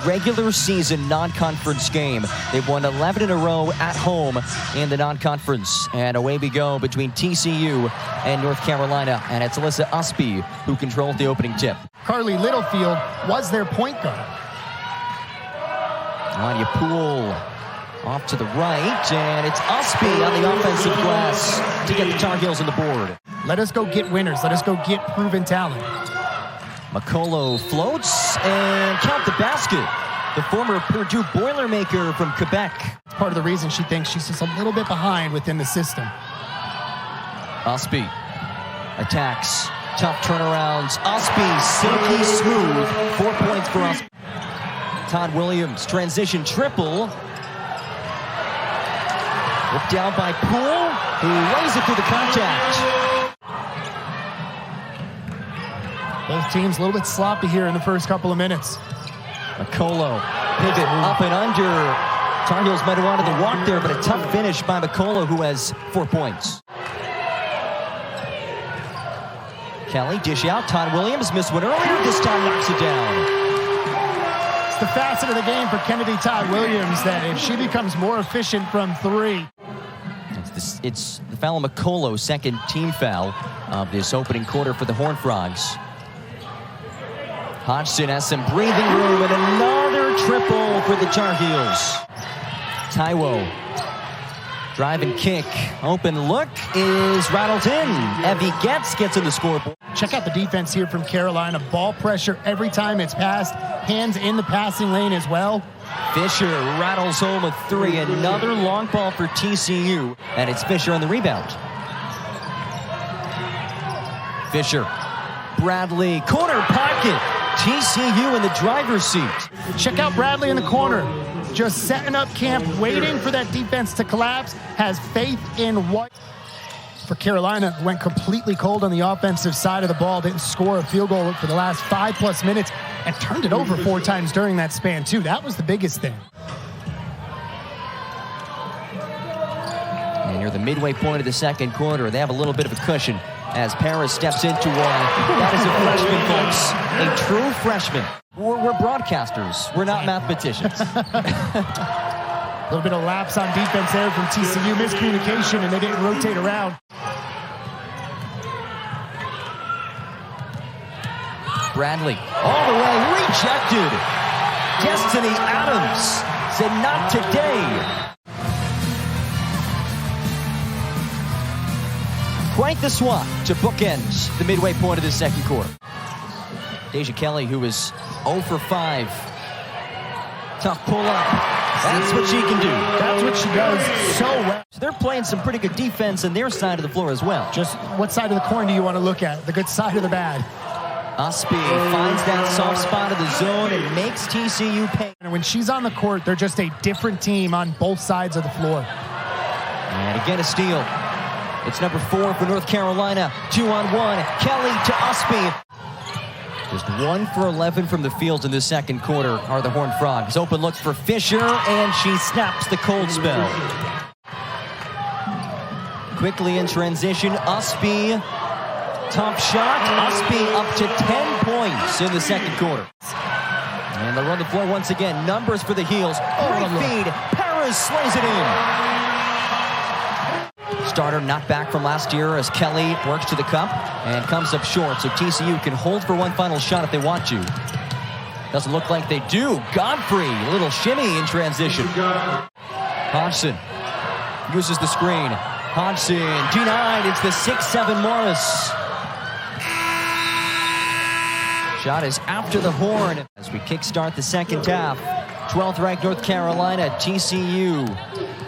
regular season non-conference game. They've won 11 in a row at home in the non-conference. And away we go between TCU and North Carolina. And it's Alyssa Ustby who controlled the opening tip. Carly Littlefield was their point guard. Anya Poole off to the right, and it's Ustby on the offensive glass to get the Tar Heels on the board. Let us go get winners. Let us go get proven talent. McCullough floats and count the basket. The former Purdue Boilermaker from Quebec. It's part of the reason she thinks she's just a little bit behind within the system. Ustby attacks. Tough turnarounds. Ustby silky smooth. 4 points for Ustby. Todd-Williams transition triple. Whipped down by Poole, who lays it through the contact. Both teams a little bit sloppy here in the first couple of minutes. McCullough pivot up and under. Tar Heels might have wanted to walk there, but a tough finish by McCullough, who has 4 points. Kelly dish out. Todd-Williams missed one earlier. This time knocks it down. It's the facet of the game for Kennedy Todd-Williams that if she becomes more efficient from three. It's the foul on McCullough, second team foul of this opening quarter for the Horned Frogs. Hodgson has some breathing room and another triple for the Tar Heels. Taiwo, drive and kick. Open look is rattled in. Evie gets in the scoreboard. Check out the defense here from Carolina. Ball pressure every time it's passed. Hands in the passing lane as well. Fisher rattles home a three. Another long ball for TCU. And it's Fisher on the rebound. Fisher. Bradley. Corner pocket. TCU in the driver's seat. Check out Bradley in the corner. Just setting up camp, waiting for that defense to collapse. Has faith in what? For Carolina, went completely cold on the offensive side of the ball. Didn't score a field goal for the last 5+ minutes. And turned it over 4 times during that span, too. That was the biggest thing. And near the midway point of the second quarter, they have a little bit of a cushion as Paris steps into one. That is a freshman, folks. A true freshman. We're broadcasters. We're not mathematicians. A little bit of lapse on defense there from TCU. Miscommunication, and they didn't rotate around. Bradley, all the way, rejected. Destiny Adams said, not today. Quite the swat to bookend the midway point of the second quarter. Deja Kelly, who is 0 for 5. Tough pull-up. That's what she can do. That's what she does so well. So they're playing some pretty good defense on their side of the floor as well. Just what side of the coin do you want to look at? The good side or the bad? Ustby finds that soft spot of the zone and makes TCU pay. And when she's on the court, they're just a different team on both sides of the floor. And again, a steal. It's number 4 for North Carolina. 2-on-1. Kelly to Ustby. Just 1 for 11 from the field in the second quarter are the Horned Frogs. Open look for Fisher, and she snaps the cold spell. Quickly in transition, Ustby. Tough shot. Ustby up to 10 points in the second quarter. And they'll run the floor once again. Numbers for the Heels. Great feed. Paris slays it in. Starter knocked back from last year as Kelly works to the cup and comes up short. So TCU can hold for one final shot if they want to. Doesn't look like they do. Godfrey, a little shimmy in transition. Hodgson uses the screen. Hodgson denied. It's the 6'7" Morris. Shot is after the horn as we kickstart the second half. 12th ranked North Carolina, TCU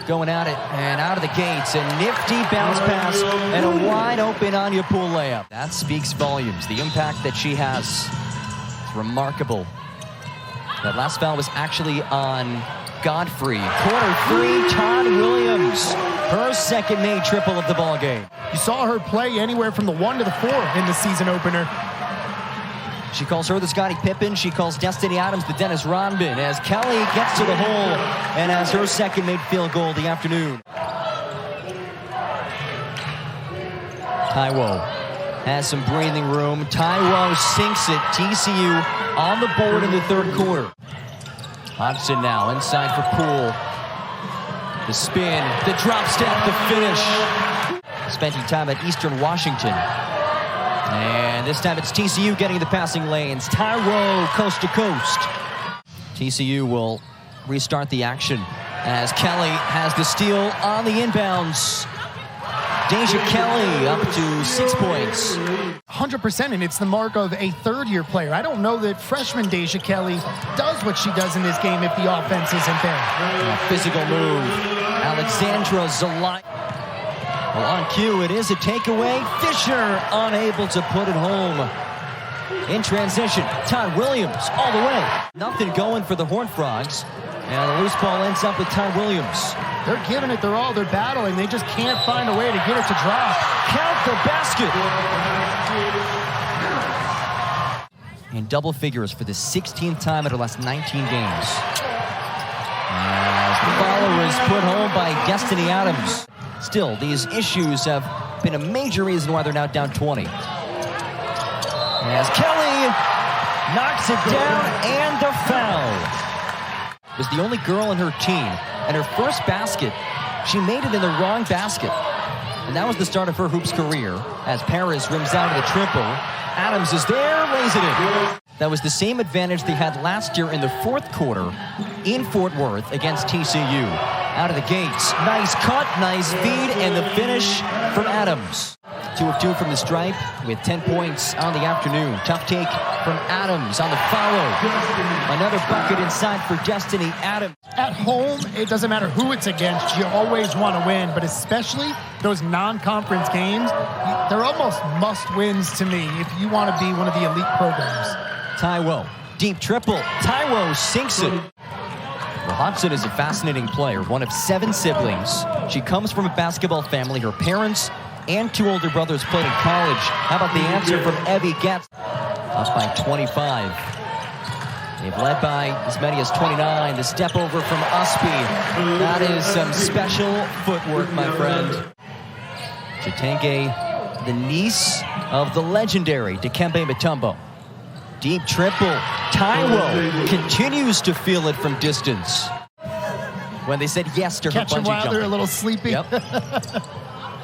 going at it and out of the gates. A nifty bounce pass and a wide open Anya Poole layup. That speaks volumes. The impact that she has is remarkable. That last foul was actually on Godfrey. Corner 3, Todd-Williams. Her second made triple of the ball game. You saw her play anywhere from the 1 to the 4 in the season opener. She calls her the Scottie Pippen. She calls Destiny Adams the Dennis Rodman as Kelly gets to the hole and has her second made field goal of the afternoon. Taiwo has some breathing room. Taiwo sinks it. TCU on the board in the third quarter. Hodgson now inside for Poole. The spin, the drop step, the finish. Spending time at Eastern Washington. And this time it's TCU getting the passing lanes. Taiwo coast to coast. TCU will restart the action as Kelly has the steal on the inbounds. Deja Kelly up to 6 points. 100%, and it's the mark of a third-year player. I don't know that freshman Deja Kelly does what she does in this game if the offense isn't there. Physical move. Alexandra Zalai. Well, on cue, it is a takeaway. Fisher unable to put it home. In transition, Todd-Williams all the way. Nothing going for the Horned Frogs. And the loose ball ends up with Todd-Williams. They're giving it their all. They're battling. They just can't find a way to get it to drop. Count the basket. In double figures for the 16th time in her last 19 games. As the follow is put home by Destiny Adams. Still, these issues have been a major reason why they're now down 20. As Kelly knocks it down and the foul. Was the only girl on her team, and her first basket, she made it in the wrong basket. And that was the start of her hoops career as Paris rims out of the triple. Adams is there, lays it in. That was the same advantage they had last year in the fourth quarter in Fort Worth against TCU. Out of the gates, nice cut, nice feed, and the finish from Adams. 2 of 2 from the stripe with 10 points on the afternoon. Tough take from Adams on the follow. Another bucket inside for Destiny Adams. At home, it doesn't matter who it's against. You always want to win, but especially those non-conference games, they're almost must-wins to me if you want to be one of the elite programs. Taiwo, deep triple. Taiwo sinks it. Well, Hodgson is a fascinating player, one of 7 siblings. She comes from a basketball family. Her parents and 2 older brothers played in college. How about the answer from Evie Getz? Up by 25. They've led by as many as 29. The step over from Ustby. That is some special footwork, my friend. Chitenge, the niece of the legendary Dikembe Mutombo. Deep triple. Taiwo continues to feel it from distance. When they said yes to her Catch them bungee while jumping. they're a little sleepy. Yep.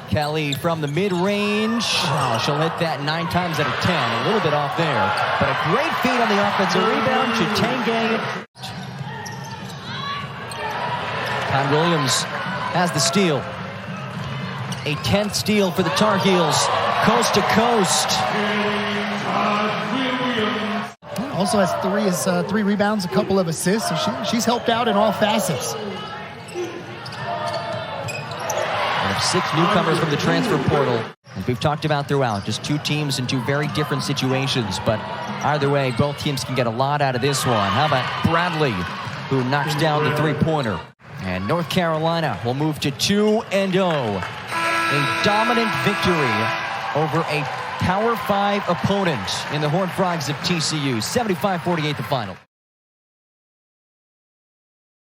Kelly from the mid-range. Oh, she'll hit that 9 times out of 10. A little bit off there. But a great feed on the offensive rebound. Chitenge. Todd-Williams has the steal. A 10th steal for the Tar Heels. Coast to coast. Also has 3 rebounds, a couple of assists. So she's helped out in all facets. 6 newcomers from the transfer portal. As we've talked about throughout, just 2 teams in 2 very different situations. But either way, both teams can get a lot out of this one. How about Bradley, who knocks down the 3-pointer? And North Carolina will move to 2-0. A dominant victory over a Power 5 opponent in the Horned Frogs of TCU. 75-48 the final.